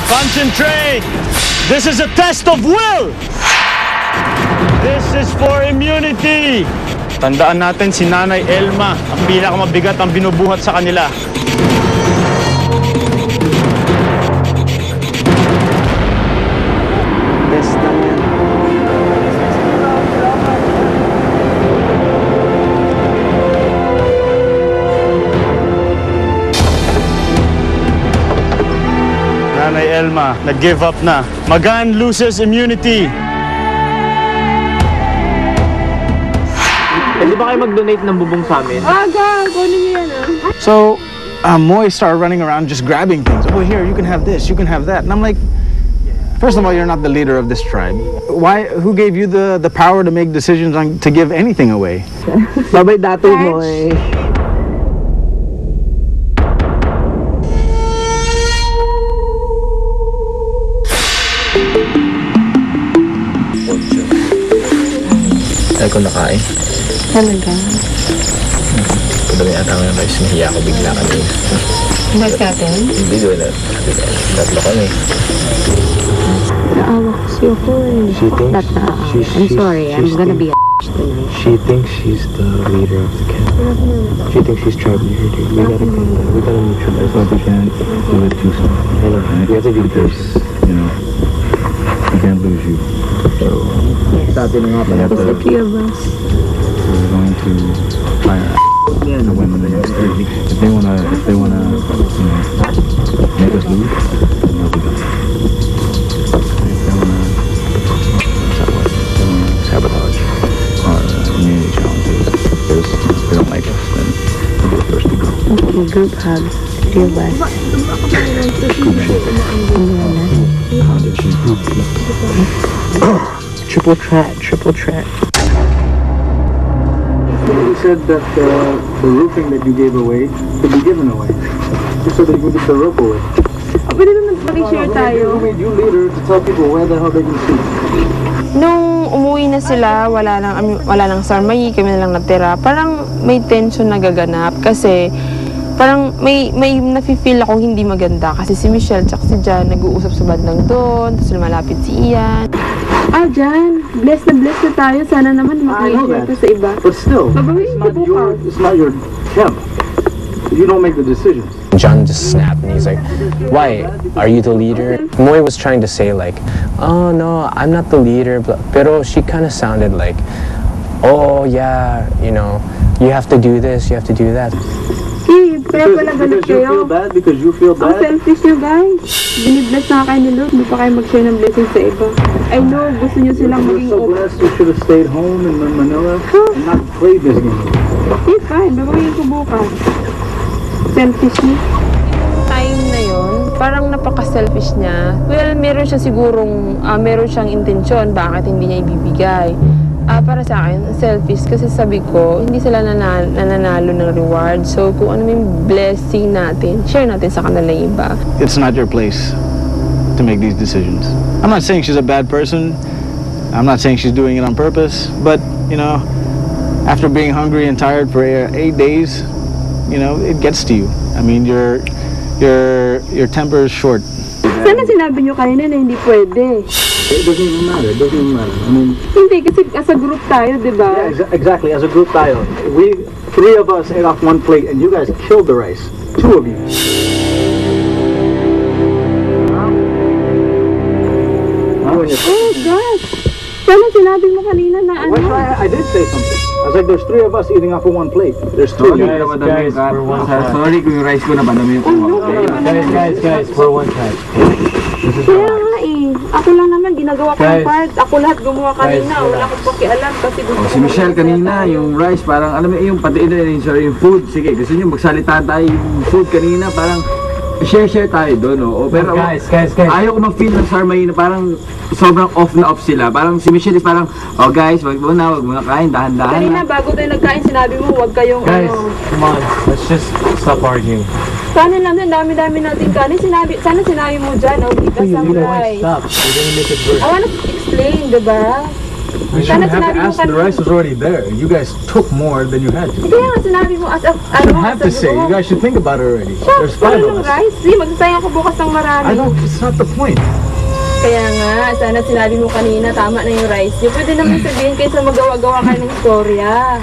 Concentrate! This is a test of will! This is for immunity! Tandaan natin si Nanay Elma, ang pinakamabigat ang binubuhat sa kanila. Test lang yan. Nanay Elma, nag-give up na. Magan loses immunity. Pwede ba kayo mag-donate ng bubong sa amin? Kunin niyo yan So, Moy started running around just grabbing things. Oh, here, you can have this, you can have that. And I'm like, first of all, you're not the leader of this tribe. Why? Who gave you the power to make decisions on to give anything away? Babay dato mo eh. Tayo ko nakain. Talaga? Padami ata ko yung rice. Nahiya ko bigla kanina. Mas natin? Hindi, wala. Tatlo kami. Naawa kasi ako eh. She thinks... I'm sorry, I'm gonna be a tonight. She thinks she's the leader of the camp. She thinks she's tribe leader, dude. We gotta neutralize. But we can't do it too soon. We have to do this, you know. We can't lose you. So... Dati na nga pala. It's the three of us. We're going to fire the women the next 30. If they wanna, you know, make us lose, then they'll be done. If they wanna sabotage our immunity challenges, because they don't like us, then they'll be the first to go. Okay, group hug. Three of us. Group shake. How did she? Triple threat. You said that the roofing that you gave away could be given away, just so that you can get the rope away. Pwede naman mag-share tayo. Who made you leader to tell people where the hell they can shoot? Nung umuwi na sila, wala nang sarmayi, kami na lang natira. Parang may tension na gaganap kasi parang may nafe-feel ako hindi maganda kasi si Michelle at si Jan nag-uusap sa bandang doon, tapos lumalapit si Ian. Jan, bless na tayo. Sana naman maki-share to sa iba. But still, it's not your camp. You don't make the decisions. John just snapped and he's like, why? Are you the leader? Moy was trying to say like, oh no, I'm not the leader, pero she kind of sounded like, oh yeah, you know, you have to do this, you have to do that. Because you feel bad? Ang selfish nyo guys. Binibless na kayo ni Lord. Hindi pa kayo mag-share ng blessing sa iba. I know, gusto nyo silang maging so blessed you should have stayed home in Manila and not played this game. Okay, fine. Babawin ko bukas. Selfish niya. Time na yun, parang napaka-selfish niya. Well, meron siya sigurong, meron siyang intensyon bakit hindi niya ibibigay. Para sa akin, selfish kasi sabi ko, hindi sila nananalo ng reward. So, kung ano yung blessing natin, share natin sa kanila iba. It's not your place to make these decisions. I'm not saying she's a bad person. I'm not saying she's doing it on purpose. But, you know, after being hungry and tired for 8 days, you know, it gets to you. I mean, your temper is short. Sana sinabi nyo kanina na hindi pwede. It doesn't even matter. I mean... Hindi, kasi as a group tayo, di ba? Yeah, exactly. As a group tayo. Three of us ate off one plate and you guys killed the rice. 2 of you. Oh gosh! Sana sinabi mo kanina na ano? Well, I did say something. I was like, there's 3 of us eating off of one plate. There's 2 of you. Guys, for one time. Sorry kung yung rice ko na madami yung Guys, for one time. Kaya nga eh. Ako lang naman, ginagawa ko yung part. Ako lahat gumawa kanina. Wala akong pakialam kasi gusto Si Michelle kanina, yung rice, parang alam mo yung pati yung food. Sige, gusto nyo magsalita tayo yung food kanina, parang share tayo doon, no? Pero guys. Ayaw ko mag-feel ng Sarmay na parang sobrang off sila. Parang si Michelle is parang, oh guys, wag mo na kain, dahan-dahan. Kanina, bago tayo nagkain, sinabi mo, wag kayong come on, let's just stop arguing. Sana lang din, dami-dami natin kanin. Sana sinabi mo dyan, oh, di ka samurai. Stop, we're gonna make it work. I wanna explain, diba? You Sana shouldn't have sinabi to mo ask. The kanina. rice was already there. You guys took more than you had to. Kaya nga sinabi mo as a, You don't have to say. You guys should think about it already. There's 5 ng of us. rice. Di, magsasayang ako bukas ng marami. I don't. It's not the point. Kaya nga, sana sinabi mo kanina, tama na yung rice niyo. Pwede naman sabihin kaysa magawa-gawa kayo ng istorya.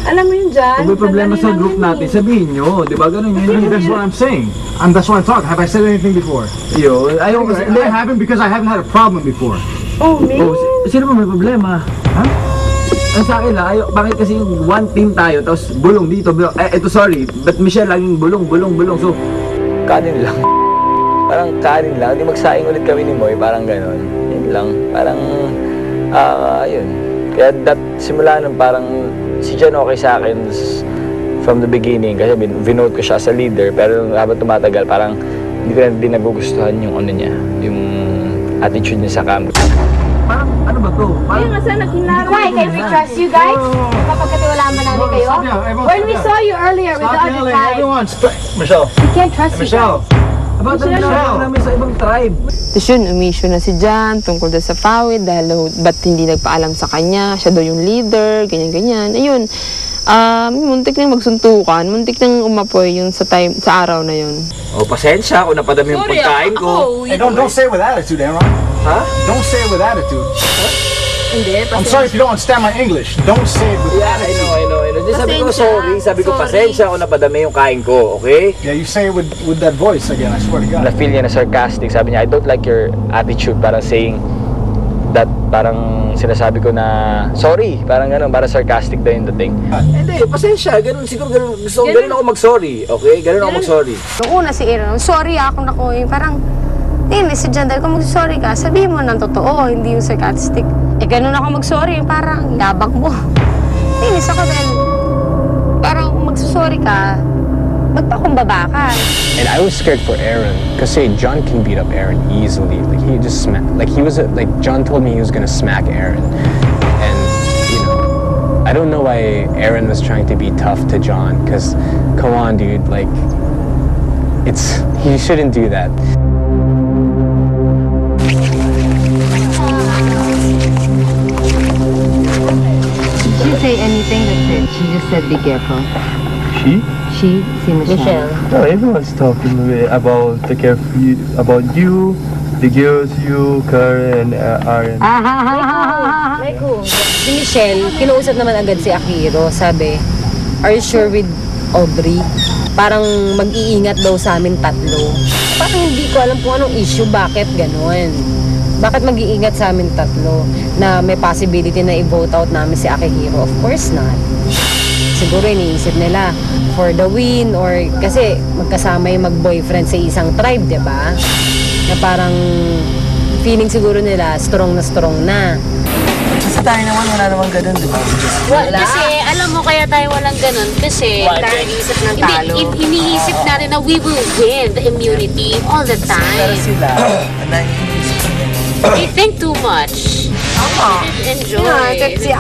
Alam mo yun dyan? Kung may problema sa group natin, sabihin nyo. Di ba ganun yun? That's what I'm saying. That's why I'm talking. Have I said anything before? Yun. Ayaw kasi. I haven't because I haven't had a problem before. Oh, man. Oh, sino ba may problema? Ha? Ang sa akin lang, bakit kasi yung one team tayo, tapos bulong dito, bulong. Ito sorry, but Michelle laging bulong. So, Kanin lang. Parang kanin lang. Hindi magsaing ulit kami ni Moy. Parang ganon. Yun lang. Parang, yun. Kaya simula nun parang si Jan okay sa akin from the beginning. Kasi vinote ko siya as a leader. Pero habang tumatagal, parang hindi ko na din nagugustuhan yung ano niya. Yung attitude niya sa camp. parang ano ba to? Kaya nga sana kinara. Why? Can we trust you guys? Kapagkatiwalaan ba namin kayo? When we saw you earlier with the Stop other yelling. tribe, Everyone, Michelle. we can't trust you Michelle. guys. About na namin sa ibang tribe. Tapos yun, umisyo na si Jan tungkol daw sa Fawid dahil ba't hindi nagpaalam sa kanya, siya daw yung leader, ganyan-ganyan. Ayun, muntik nang magsuntukan, muntik nang umapoy yung sa araw na yun. Oh, pasensya kung napadami yung pagkain ko. Hey, don't say it with attitude, Aaron. Ha? Don't say it with attitude. Hindi, I'm sorry if you don't understand my English. Don't say it with Yeah, I know. Di, sabi ko Pasensya. sorry, sabi ko Sorry. pasensya kung napadami yung kain ko, okay? Yeah, you say it with that voice again. I swear to God. Na-feel niya na sarcastic. Sabi niya, I don't like your attitude. Parang saying that, parang sinasabi ko na sorry. Parang gano'n, parang sarcastic daw yung dating. Hindi, pasensya. Ganun, siguro ganun. Ganun ako mag-sorry, okay? Ganun ako mag-sorry. Nung una si Aaron, sorry ako na ko, parang, si Jan, dahil kung mag-sorry ka, sabihin mo ng totoo, hindi yung sarcastic. Ganun ako mag-sorry, parang yabang mo. Inis ako dahil, parang kung mag-sorry ka, magpakumbaba ka. And I was scared for Aaron because John can beat up Aaron easily. Like he just John told me he was gonna smack Aaron, and I don't know why Aaron was trying to be tough to John. Because come on, dude, like you shouldn't do that. Did she say anything? That's it. She just said be careful. She? Si Michelle. No, everyone's talking about the careful about you, the girls, you, Karen, Aaron. Si Michelle, kinuusap naman agad si Akiro. Sabi, are you sure with Audrey? Parang mag-iingat daw sa amin tatlo. Parang hindi ko alam kung anong issue, bakit ganon. Bakit mag-iingat sa amin tatlo na may possibility na i-vote out namin si Akihiro? Of course not. Siguro iniisip nila for the win or kasi magkasama yung mag-boyfriend sa isang tribe, di ba? Na parang feeling siguro nila strong na. Kasi tayo naman, wala namang ganun, di ba? Kasi alam mo kaya tayo walang ganun kasi Iniisip ng talo. iniisip natin na we will win the immunity all the time. Sila, They think too much. Enjoy. Kasi